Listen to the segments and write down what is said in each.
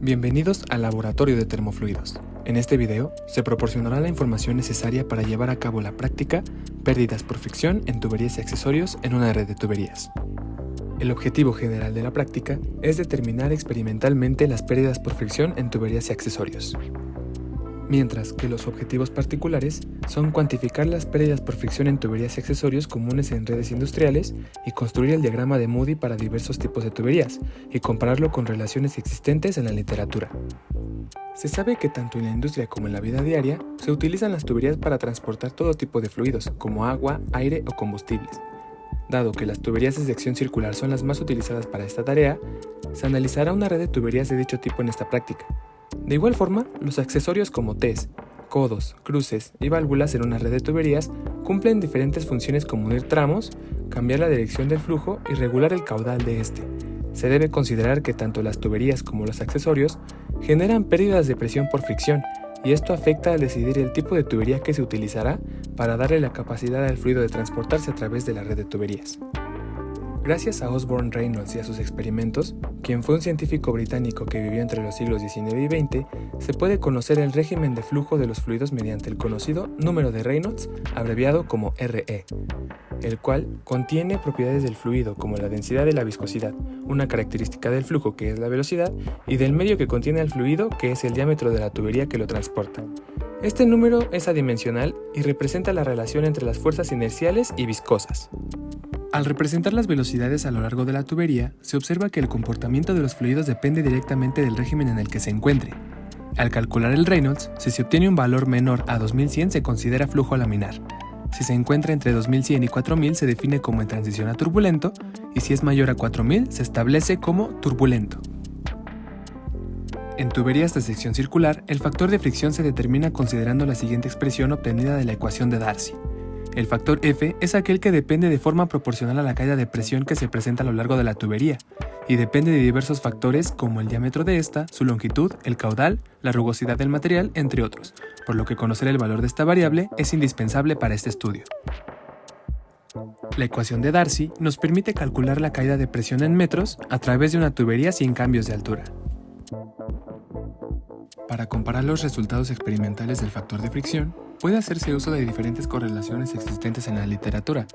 Bienvenidos al Laboratorio de Termofluidos. En este video se proporcionará la información necesaria para llevar a cabo la práctica Pérdidas por fricción en tuberías y accesorios en una red de tuberías. El objetivo general de la práctica es determinar experimentalmente las pérdidas por fricción en tuberías y accesorios, mientras que los objetivos particulares son cuantificar las pérdidas por fricción en tuberías y accesorios comunes en redes industriales y construir el diagrama de Moody para diversos tipos de tuberías y compararlo con relaciones existentes en la literatura. Se sabe que tanto en la industria como en la vida diaria se utilizan las tuberías para transportar todo tipo de fluidos, como agua, aire o combustibles. Dado que las tuberías de sección circular son las más utilizadas para esta tarea, se analizará una red de tuberías de dicho tipo en esta práctica. De igual forma, los accesorios como Ts, codos, cruces y válvulas en una red de tuberías cumplen diferentes funciones como unir tramos, cambiar la dirección del flujo y regular el caudal de este. Se debe considerar que tanto las tuberías como los accesorios generan pérdidas de presión por fricción, y esto afecta al decidir el tipo de tubería que se utilizará para darle la capacidad al fluido de transportarse a través de la red de tuberías. Gracias a Osborne Reynolds y a sus experimentos, quien fue un científico británico que vivió entre los siglos XIX y XX, se puede conocer el régimen de flujo de los fluidos mediante el conocido número de Reynolds, abreviado como RE, el cual contiene propiedades del fluido como la densidad y la viscosidad, una característica del flujo que es la velocidad, y del medio que contiene el fluido que es el diámetro de la tubería que lo transporta. Este número es adimensional y representa la relación entre las fuerzas inerciales y viscosas. Al representar las velocidades a lo largo de la tubería, se observa que el comportamiento de los fluidos depende directamente del régimen en el que se encuentre. Al calcular el Reynolds, si se obtiene un valor menor a 2100 se considera flujo laminar. Si se encuentra entre 2100 y 4000 se define como en transición a turbulento, y si es mayor a 4000 se establece como turbulento. En tuberías de sección circular, el factor de fricción se determina considerando la siguiente expresión obtenida de la ecuación de Darcy. El factor F es aquel que depende de forma proporcional a la caída de presión que se presenta a lo largo de la tubería, y depende de diversos factores como el diámetro de esta, su longitud, el caudal, la rugosidad del material, entre otros, por lo que conocer el valor de esta variable es indispensable para este estudio. La ecuación de Darcy nos permite calcular la caída de presión en metros a través de una tubería sin cambios de altura. Para comparar los resultados experimentales del factor de fricción, puede hacerse uso de diferentes correlaciones existentes en la literatura,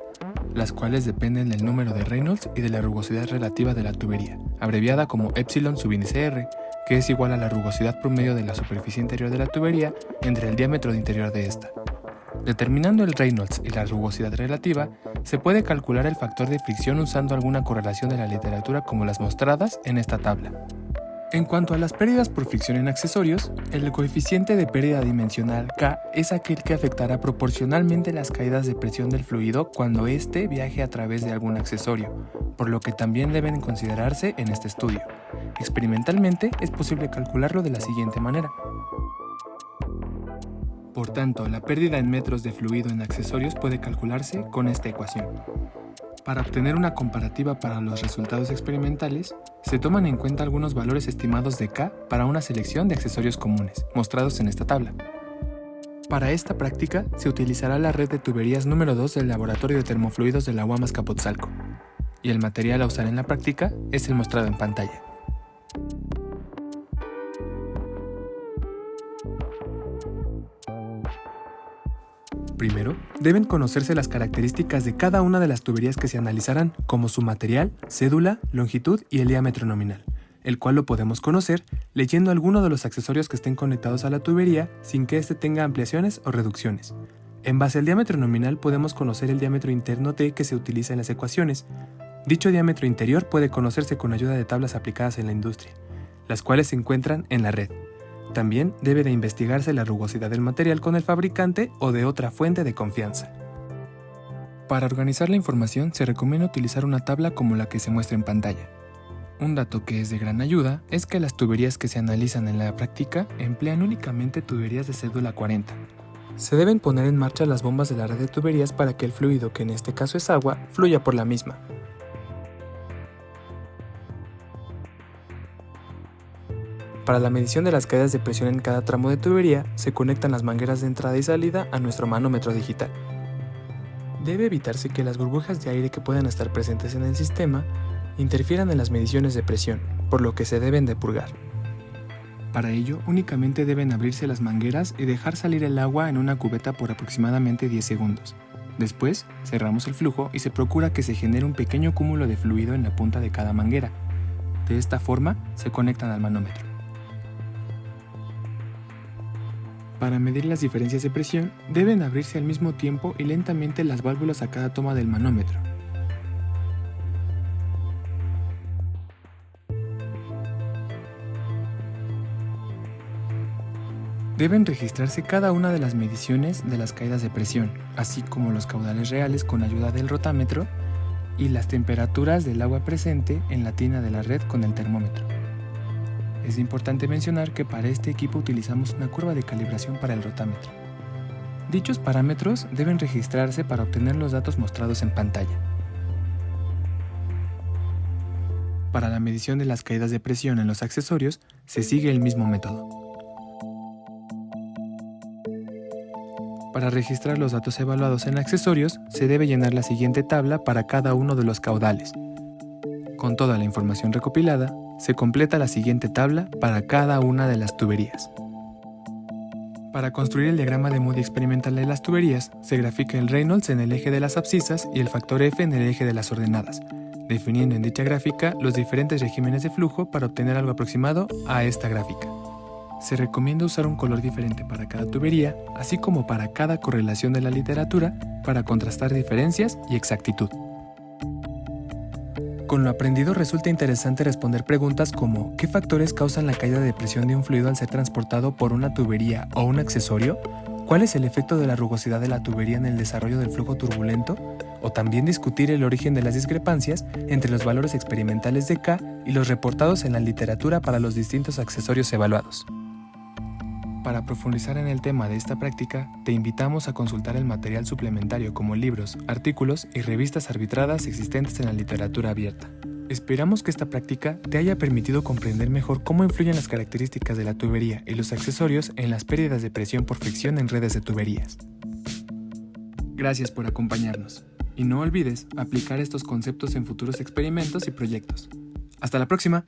las cuales dependen del número de Reynolds y de la rugosidad relativa de la tubería, abreviada como epsilon subíndice R, que es igual a la rugosidad promedio de la superficie interior de la tubería entre el diámetro interior de esta. Determinando el Reynolds y la rugosidad relativa, se puede calcular el factor de fricción usando alguna correlación de la literatura como las mostradas en esta tabla. En cuanto a las pérdidas por fricción en accesorios, el coeficiente de pérdida dimensional K es aquel que afectará proporcionalmente las caídas de presión del fluido cuando éste viaje a través de algún accesorio, por lo que también deben considerarse en este estudio. Experimentalmente es posible calcularlo de la siguiente manera. Por tanto, la pérdida en metros de fluido en accesorios puede calcularse con esta ecuación. Para obtener una comparativa para los resultados experimentales, se toman en cuenta algunos valores estimados de K para una selección de accesorios comunes, mostrados en esta tabla. Para esta práctica, se utilizará la red de tuberías número 2 del Laboratorio de Termofluidos de la UAM Azcapotzalco, y el material a usar en la práctica es el mostrado en pantalla. Primero, deben conocerse las características de cada una de las tuberías que se analizarán, como su material, cédula, longitud y el diámetro nominal, el cual lo podemos conocer leyendo alguno de los accesorios que estén conectados a la tubería sin que éste tenga ampliaciones o reducciones. En base al diámetro nominal podemos conocer el diámetro interno T que se utiliza en las ecuaciones. Dicho diámetro interior puede conocerse con ayuda de tablas aplicadas en la industria, las cuales se encuentran en la red. También debe de investigarse la rugosidad del material con el fabricante o de otra fuente de confianza. Para organizar la información se recomienda utilizar una tabla como la que se muestra en pantalla. Un dato que es de gran ayuda es que las tuberías que se analizan en la práctica emplean únicamente tuberías de cédula 40. Se deben poner en marcha las bombas de la red de tuberías para que el fluido, que en este caso es agua, fluya por la misma. Para la medición de las caídas de presión en cada tramo de tubería, se conectan las mangueras de entrada y salida a nuestro manómetro digital. Debe evitarse que las burbujas de aire que puedan estar presentes en el sistema interfieran en las mediciones de presión, por lo que se deben de purgar. Para ello, únicamente deben abrirse las mangueras y dejar salir el agua en una cubeta por aproximadamente 10 segundos. Después, cerramos el flujo y se procura que se genere un pequeño cúmulo de fluido en la punta de cada manguera. De esta forma, se conectan al manómetro. Para medir las diferencias de presión, deben abrirse al mismo tiempo y lentamente las válvulas a cada toma del manómetro. Deben registrarse cada una de las mediciones de las caídas de presión, así como los caudales reales con ayuda del rotámetro y las temperaturas del agua presente en la tina de la red con el termómetro. Es importante mencionar que para este equipo utilizamos una curva de calibración para el rotámetro. Dichos parámetros deben registrarse para obtener los datos mostrados en pantalla. Para la medición de las caídas de presión en los accesorios, se sigue el mismo método. Para registrar los datos evaluados en accesorios, se debe llenar la siguiente tabla para cada uno de los caudales. Con toda la información recopilada, se completa la siguiente tabla para cada una de las tuberías. Para construir el diagrama de Moody experimental de las tuberías, se grafica el Reynolds en el eje de las abscisas y el factor F en el eje de las ordenadas, definiendo en dicha gráfica los diferentes regímenes de flujo para obtener algo aproximado a esta gráfica. Se recomienda usar un color diferente para cada tubería, así como para cada correlación de la literatura, para contrastar diferencias y exactitud. Con lo aprendido resulta interesante responder preguntas como ¿qué factores causan la caída de presión de un fluido al ser transportado por una tubería o un accesorio? ¿Cuál es el efecto de la rugosidad de la tubería en el desarrollo del flujo turbulento? O también discutir el origen de las discrepancias entre los valores experimentales de K y los reportados en la literatura para los distintos accesorios evaluados. Para profundizar en el tema de esta práctica, te invitamos a consultar el material suplementario como libros, artículos y revistas arbitradas existentes en la literatura abierta. Esperamos que esta práctica te haya permitido comprender mejor cómo influyen las características de la tubería y los accesorios en las pérdidas de presión por fricción en redes de tuberías. Gracias por acompañarnos. Y no olvides aplicar estos conceptos en futuros experimentos y proyectos. ¡Hasta la próxima!